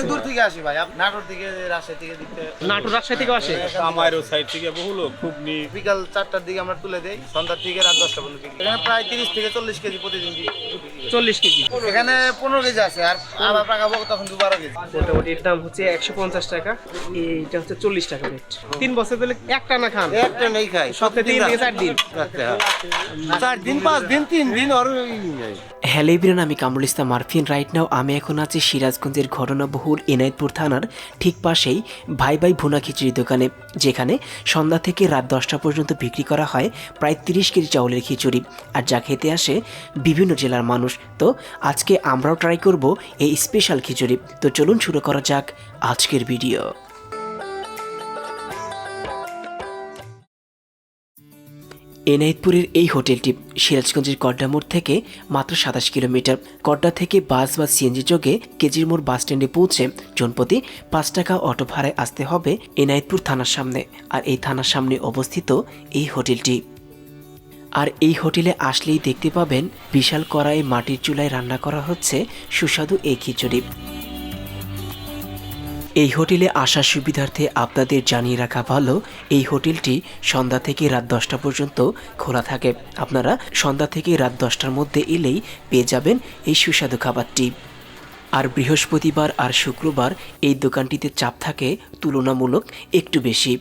দূর থেকে আসি ভাই, নাটোর থেকে, রাজশাহী থেকে দিতে। নাটোর রাজশাহী থেকে আসে? আমারও সাইড থেকে বহু লোক খুব নিয়ে বিকাল 4টার দিকে আমরা তুলে দেই, সন্ধ্যার থেকে রাত 10টা পর্যন্ত বিক্রি। এখানে প্রায় 30 থেকে 40 কেজি প্রতিদিন বিক্রি। 40 কেজি? এখানে 15 কেজি আছে, আর আবার পাকাবো তখন 12 কেজি। মোটামুটি এর দাম হচ্ছে 150 টাকা, এইটা হচ্ছে 40 টাকা প্লেট। 3 বছর ধরে একটা না খান? একটা নেই খাই, সপ্তাহে 3 থেকে 4 দিন। 4 দিন 5 দিন 3 দিন। আর হ্যালো এভরিওয়ান, আমি কামরুল ইসলাম আরফিন। রাইট নাও আমি এখন আছি সিরাজগঞ্জের ঘটনাবহুল এনায়েতপুর থানার ঠিক পাশেই ভাই ভাই ভুনা খিচুড়ি দোকানে, যেখানে সন্ধ্যা থেকে রাত 10টা পর্যন্ত বিক্রি করা হয় প্রায় 30 কেজি চাউলের খিচুড়ি, আর যা খেতে আসে বিভিন্ন জেলার মানুষ। তো আজকে আমরাও ট্রাই করব এই স্পেশাল খিচুড়ি। তো চলুন শুরু করা যাক আজকের ভিডিও। এনায়েতপুরের এই হোটেলটি সিরাজগঞ্জের কড্ডা মোড় থেকে মাত্র 27 কিলোমিটার। কড্ডা থেকে বাস বা সিএনজি যোগে কেজির মোড় বাস স্ট্যান্ডে পৌঁছে জনপ্রতি 5 টাকা অটো ভাড়ায় আসতে হবে এনায়েতপুর থানার সামনে। আর এই থানার সামনে অবস্থিত এই হোটেলটি। আর এই হোটেলে আসলেই দেখতে পাবেন বিশাল কড়াই মাটির চুলায় রান্না করা হচ্ছে সুস্বাদু এই খিচুড়ি। এই হোটেলে আসার সুবিধার্থে আপনাদের জানিয়ে রাখা ভালো, এই হোটেলটি সন্ধ্যা থেকে রাত 10টা পর্যন্ত খোলা থাকে। আপনারা সন্ধ্যা থেকে রাত 10টার মধ্যে এলেই পেয়ে যাবেন এই সুস্বাদু খাবারটি। আর বৃহস্পতিবার আর শুক্রবার এই দোকানটিতে চাপ থাকে তুলনামূলক একটু বেশি।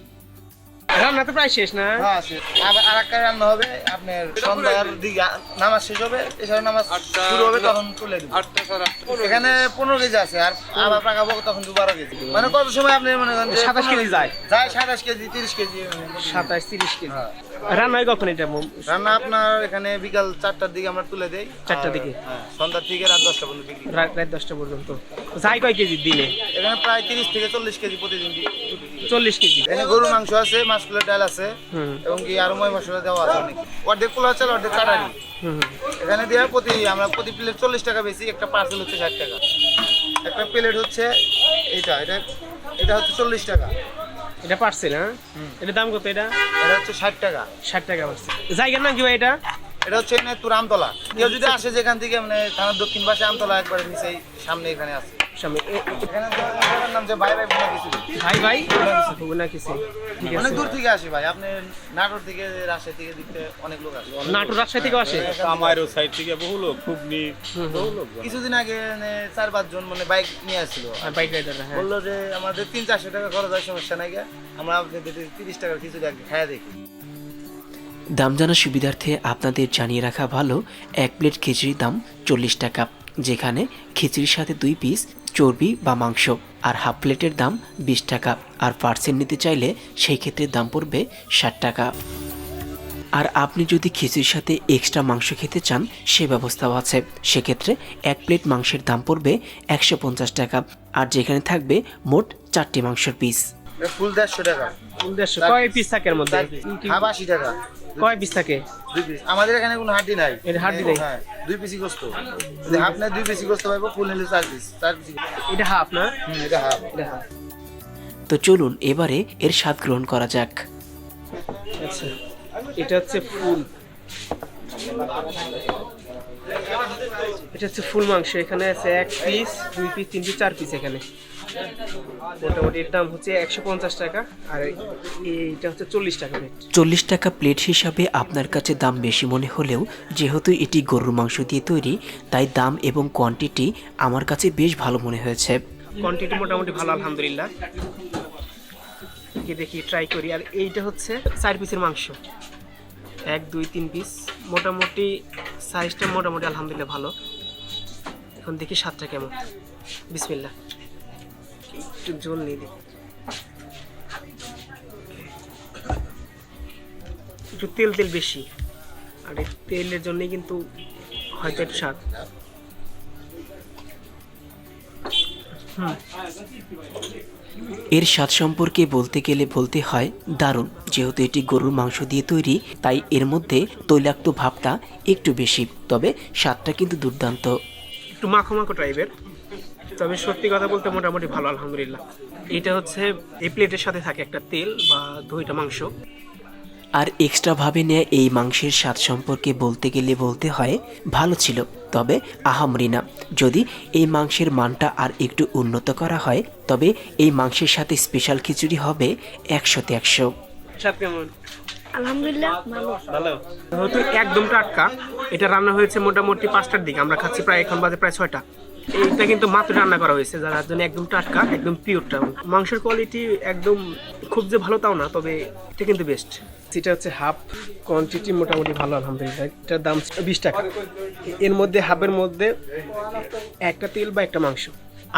রান্না তো প্রায় শেষ না? হ্যাঁ, আবার আরেকটা রান্না হবে আপনার সন্ধ্যার দিকে, নামাজ শেষ হবে, এছাড়া নামাজ শুরু হবে তখন তুলে দিব। এখানে 15 কেজি আছে, আর আবার পাকাবো তখন 12 কেজি। মানে কত সময় আপনি মনে করেন 27 কেজি যায়? 27 কেজি 30 কেজি। 27-30 কেজি রান্না হয় কখন এটা? রান্না আপনার এখানে বিকাল 4টার দিকে আমরা তুলে দেই। 4টার দিকে? হ্যাঁ, সন্ধ্যার থেকে রাত 10টা পর্যন্ত বিক্রি। রাত 10টা পর্যন্ত যায় কয় কেজি দিনে? এখানে প্রায় 30 থেকে 40 কেজি প্রতিদিন বিক্রি। 40 কেজি? এখানে গরুর মাংস আছে, মাছগুলো ডাল আছে, এবং কি আরো ময় মশলা দেওয়া আছে অনেক। অর্ধেক পোলা চাল, অর্ধেক কাটারি। এখানে দেওয়া আমরা প্রতি প্লেট 40 টাকা বেশি। একটা পার্সেল হচ্ছে 60 টাকা। একটা প্লেট হচ্ছে এটা হচ্ছে 40 টাকা। এটা পার্সেল? হ্যাঁ, এটা দাম কত? এটা হচ্ছে 60 টাকা। 60 টাকা পার্সেল। জায়গার নাম কি ভাই এটা? এটা হচ্ছে এনায়েতপুর আমতলা। কেউ যদি আসে যেখান থেকে, মানে থানার দক্ষিণ পাশে আমতলা একবার নিচেই সামনে এখানে আছে। সামনে এখানে নাম যে ভাই ভাই ভুনা খিচুড়ি। ভাই ভাই ভুনা খিচুড়ি। ঠিক আছে। অনেক দূর থেকে আসে ভাই, আপনি নাটোর থেকে, রাজশাহী থেকে দিতে অনেক লোক আসে। নাটোর রাজশাহী থেকে আসে? আমারও সাইড থেকে বহু লোক খুব নিয়ে বহু লোক। কিছুদিন আগে 4-5 জন মানে বাইক নিয়ে আসছিল, আর বাইক রাইডাররা? হ্যাঁ, বললো যে আমাদের 300-400 টাকা খরচ হয়, সমস্যা নাই, আমরা আপনাদের 30 টাকার খিচুড়ি আগে খাইয়া দেখি। দাম জানার সুবিধার্থে আপনাদের জানিয়ে রাখা ভালো, এক প্লেট খিচুড়ির দাম 40 টাকা, যেখানে খিচুড়ির সাথে 2 পিস চর্বি বা মাংস, আর হাফ প্লেটের দাম 20 টাকা। আর পার্সেল নিতে চাইলে সেই ক্ষেত্রে দাম পড়বে 60 টাকা। আর আপনি যদি খিচুড়ির সাথে এক্সট্রা মাংস খেতে চান সে ব্যবস্থাও আছে। সেক্ষেত্রে এক প্লেট মাংসের দাম পড়বে 150 টাকা, আর যেখানে থাকবে মোট 4টি মাংসের পিস। ফুল 150 টাকা। 150? কয় পিস থাকে এর মধ্যে? হাফ 80 টাকা। কয় পিস থাকে? 2 পিস। আমাদের এখানে কোনো হাড্ডি নাই। এটা হাড্ডি নাই? হ্যাঁ, 2 পিসই গোস্ত। যদি হাফ নেয় 2 পিসই গোস্ত পাইবো, ফুল নিলে 4 পিস। এটা হাফ না? এটা হাফ। এটা হাফ। তো চলুন এবারে এর স্বাদ গ্রহণ করা যাক। আচ্ছা, এটা হচ্ছে ফুল। এটা হচ্ছে ফুল মাংস। এখানে আছে 1 পিস, 2 পিস, 3 পিস, 4 পিস। এখানে মোটামুটি এর দাম হচ্ছে 150 টাকা, আর এইটা হচ্ছে 40 টাকা প্লেট। 40 টাকা প্লেট হিসাবে আপনার কাছে দাম বেশি মনে হলেও যেহেতু এটি গরুর মাংস দিয়ে তৈরি, তাই দাম এবং কোয়ান্টিটি আমার কাছে বেশ ভালো মনে হয়েছে। কোয়ান্টিটি মোটামুটি ভালো, আলহামদুলিল্লাহ। দেখি ট্রাই করি। আর এইটা হচ্ছে 4 পিসের মাংস, 1, 2, 3 পিস। মোটামুটি সাইজটা মোটামুটি আলহামদুলিল্লাহ ভালো। এখন দেখি স্বাদটা কেমন। বিসমিল্লাহ। একটু ঝোল নিয়ে দিই। একটু তেল বেশি, আর এই তেলের জন্যই কিন্তু হয়তো একটু স্বাদ। এর স্বাদ সম্পর্কে বলতে গেলে বলতে হয় দারুণ। যেহেতু এটি গরুর মাংস দিয়ে তৈরি, তাই এর মধ্যে তৈলাক্ত ভাবটা একটু বেশি, তবে স্বাদটা কিন্তু দুর্দান্ত। একটু মাখো মাখো টাইপের, তবে সত্যি কথা বলতে মোটামুটি ভালো, আলহামদুলিল্লাহ। এটা হচ্ছে এই প্লেটের সাথে থাকে একটা তেল বা 2টা মাংস। আর এক্সট্রাভাবে নেওয়া এই মাংসের স্বাদ সম্পর্কে বলতে গেলে বলতে হয় ভালো ছিল, তবে আহামরি না। যদি এই মাংসের মানটা আর একটু উন্নত করা হয় তবে এই মাংসের সাথে স্পেশাল খিচুড়ি হবে 100-তে 100। স্বাদ কেমন? আলহামদুলিল্লাহ ভালো। ভালো। যেহেতু একদম টাটকা, এটা রান্না হয়েছে মোটামুটি 5টার দিকে, আমরা খাচ্ছি প্রায় এখন বাজে প্রায় 6টা। এইটা কিন্তু মাত্র রান্না করা হয়েছে, যার জন্য একদম টাটকা, একদম পিওরটা। মাংসের কোয়ালিটি একদম খুব যে ভালো তাও না, তবে এটা কিন্তু বেস্ট। এটা হচ্ছে হাফ কোয়ান্টিটি, মোটামুটি ভালো আলহামদুলিল্লাহ। এটার দাম 20 টাকা। এর মধ্যে হাফের মধ্যে একটা তেল বা একটা মাংস।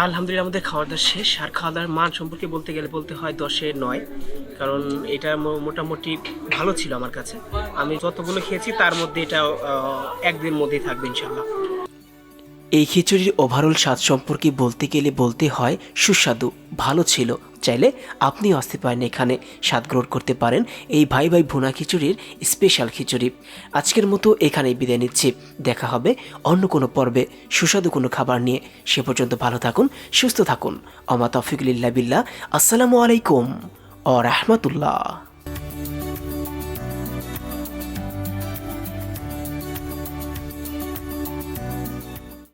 আলহামদুলিল্লাহ আমাদের খাওয়া দাওয়া শেষ। আর খাওয়া দাওয়ার মান সম্পর্কে বলতে গেলে বলতে হয় 10-এ 9, কারণ এটা মোটামুটি ভালো ছিল আমার কাছে। আমি যতগুলো খেয়েছি তার মধ্যে এটা একদিনের মধ্যেই থাকবে ইনশাল্লাহ। এই খিচুড়ির ওভারঅল স্বাদ সম্পর্কে বলতে গেলে বলতে হয় সুস্বাদু, ভালো ছিল। চাইলে আপনিও আসতে পারেন এখানে, স্বাদ গ্রহণ করতে পারেন এই ভাই ভাই ভুনা খিচুড়ির স্পেশাল খিচুড়ি। আজকের মতো এখানেই বিদায় নিচ্ছি, দেখা হবে অন্য কোনো পর্বে সুস্বাদু কোনো খাবার নিয়ে। সে পর্যন্ত ভালো থাকুন, সুস্থ থাকুন। আমা তৌফিকুল ইল্লা বিল্লাহ। আসসালামু আলাইকুম ওয়া রাহমাতুল্লাহ।